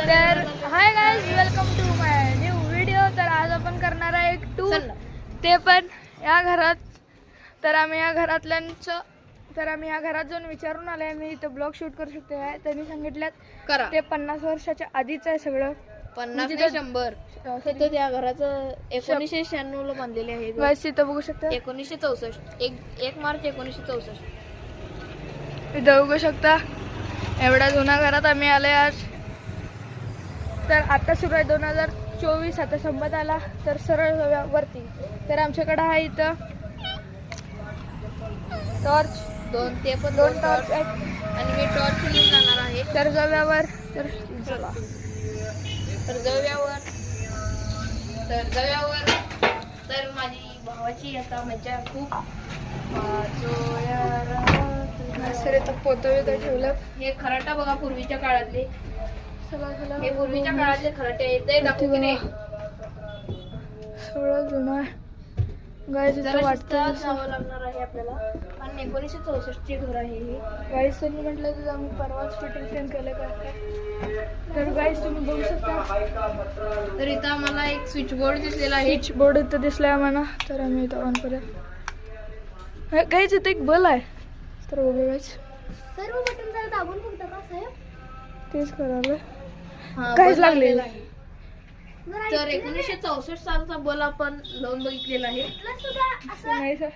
तर hi guys, welcome to my new video. तर आज आपण करणार आहे एक टूर, ते पण या घरात. तर आम्ही या घरात जाऊन विचारून आले, मी इथं ब्लॉग शूट करू शकतो आहे. त्यांनी सांगितल्यात ते 50 वर्षाच्या आधीच आहे सगळं. 50 ते 100 तर त्या घराचं 1996 ला बांधलेले आहे. गाईज इथं बघू शकता 1964 1 मार्च 1964 इथं बघू शकता. एवढ्या जुन्या घरात आम्ही आले आज. तर आता सुरू आहे 2024, आता संपत आला. तर सरळ जाऊया वरती. तर आमच्याकडे आहे इथं टॉर्च, दोन टॉर्च आहेत आणि मी टॉर्च घेऊन जाणार आहे. तर जाऊया वर. तर चला तर माझी भावाची आता मजा खूप. सर इथं पोतं बितं ठेवलं. हे खराटा बघा, पूर्वीच्या काळातले. चला हे पूर्वीच्या काळातले खराटे आहेत. ते दाखवू की नाही? सगळं जुनं आहे गाईज. इथं वाटतं जावं लागणार आहे आपल्याला. आणि 1964 चे घर आहे हे. गाईज त्यांनी म्हटलं की आम्ही परवाच फिटिंग केलं काय. तर गाईज तुम्ही बघू शकता. तर इथं आम्हाला एक स्विच बोर्ड दिसलेला आहे. स्विच बोर्ड इथं दिसलाय आम्हाला. तर आम्ही इथं ऑन करूया. गाईज इथं एक बल आहे. तर बघू गाईज, सर्व बटन जरा दाबून बघता का साहेब? तेच करायला काहीच लागले. तर 1964 सालचा बल आपण लावून बघितलेला आहे. नाही सर.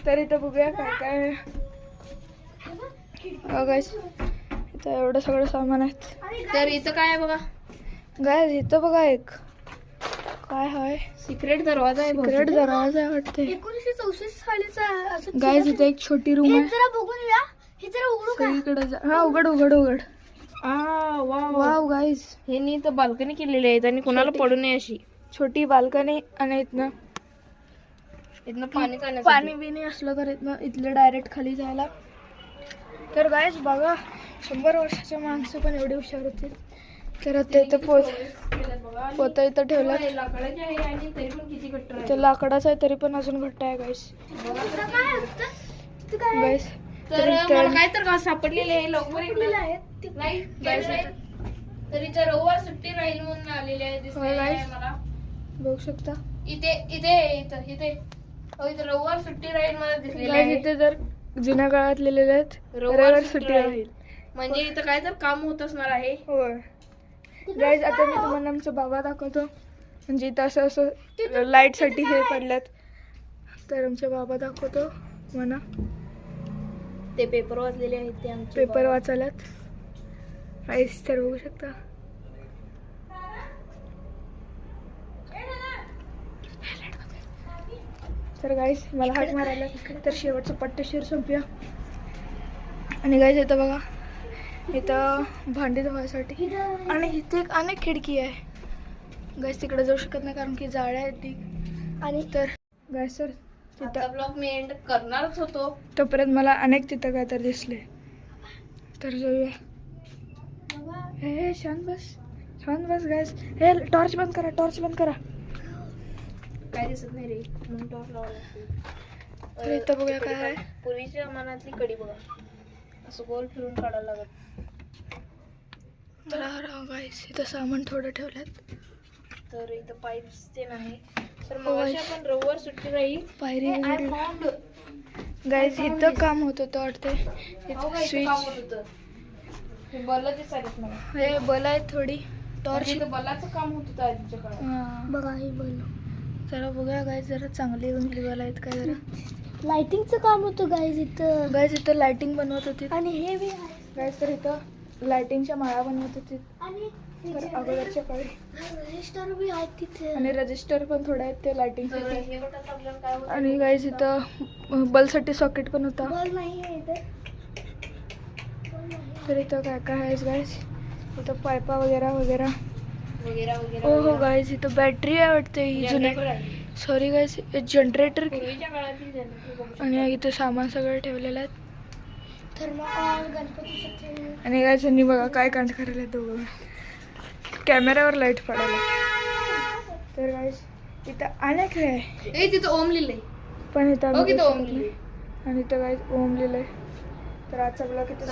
तर इथं बघूया काय काय आहे. गाईज इथं एवढं सगळं सामान आहे. तर इथं काय आहे बघा. गाईज इथं बघा एक काय आहे, सिक्रेट दरवाजा आहे. सिक्रेट दरवाजा आहे वाटते. 1964 सालीचा. गाईज इथं एक छोटी रूम आहे. जरा बघून या. हे जरा उघडू का? सगळीकडे हा उघड. वाव गाईज हे नी तर बाल्कनी केलेली आहे आणि कोणाला पडू नये अशी छोटी बाल्कनी. आणि इथनं पाणी बिणी असलं तर इथलं डायरेक्ट खाली जायला. तर गाईज बघा, 100 वर्षाच्या माणसं पण एवढे हुशार होते. तर आता इथं पोतं इथं ठेवलं. लाकडाची आहे आणि तरी पण किती घट्ट आहे. ते लाकडाचं आहे तरी पण अजून घट्ट आहे गाईज. गाईज तर मला काय तर का सापडलेले आहे. लवकर नाही तरी तर रविवार सुट्टी राहील म्हणून आलेले आहे. दिसलेले आहे मला. बघू शकता इथे रविवार सुट्टी राहील मला दिसलेले आहे. इथे जर जुन्या काळात लिहिलेले आहेत रविवार सुट्टी राहील. म्हणजे इथं काय तर काम होत असणार आहे. होय गाईज. आता मी तुम्हाला आमचा बाबा दाखवतो. म्हणजे इथं असं लाईट साठी हे पडल्यात. तर आमचे बाबा दाखवतो म्हणा. ते पेपर वाचलेले आहेत. ते आमचे पेपर वाचायलात गाईज. तर बघू शकता. तर गाईज मला हाक मारायला. तर शेवटचं पट्टेशीर संपूया. आणि गाईज इथं बघा, इथं भांडी धुवायसाठी. आणि इथे एक अनेक खिडकी आहे गाईज. तिकडे जाऊ शकत नाही कारण की जाळ्या आहेत ती. आणि तर गाईज सर तिथं ब्लॉग मी एंड करणारच होतो. तोपर्यंत मला अनेक तिथं काय तर दिसले. तर जाऊया. हे शांत बस गाईज. हे टॉर्च बंद करा. काय दिसत नाही रे म्हणून टॉर्च लावायला लागते. तर इथं बघूया काय आहे. पूर्वीच्या जमान्यातली कडी बघा, असं गोल फिरून काढायला लागत. तर गाईज इथं सामान थोडं ठेवल्यात. तर इथं पाईप्स ते नाही. तर मगाशी आपण रविवार सुट्टी राहील पायरी फाउंड गाईज इथं काम होत होतं वाटते. स्विच हे बल दिसायलेत मला. हे बल आहे थोडी टॉर्च. इथं बलाचं काम होत होतं आधीच्या काळात. बघा हे बल. जरा बघूया गाईज, जरा चांगली बल आहेत काय. जरा लाइटिंगचं काम होतं गाईज इथं. गाईज इथं लाइटिंग बनवत होती. आणि हे बी आहे गाईज. तर इथं लाइटिंगच्या माळा बनवत होती आणि अगोदरच्या काळी. रजिस्टर बी आहेत तिथे. आणि रजिस्टर पण थोडे आहेत ते लाइटिंगसाठी. हे बटन दाबल्यावर काय होतं? आणि गाईज इथं बलसाठी सॉकेट पण होता. बल नाही आहे इथे. तर इथं काय काय आहे गाईज. इथं पायपा वगैरे हो गाईज. इथं बॅटरी आहे वाटते ही जुन्या. Sorry guys, generator. पूर्वीच्या काळातील जनरेटर. आणि इथं सामान सगळं ठेवलेलं आहे. थर्माकोल, गणपती. आणि गाईज यांनी बघा काय कांड करायला दोघं. कॅमेऱ्यावर लाईट पडायला. तर गाईज इथं अनेक आहे. तिथं ओम लिहिलंय. पण इथं ओम लिहिलंय. आणि इथं गाईज ओम लिहिलंय. तर आजचा ब्लॉग इथं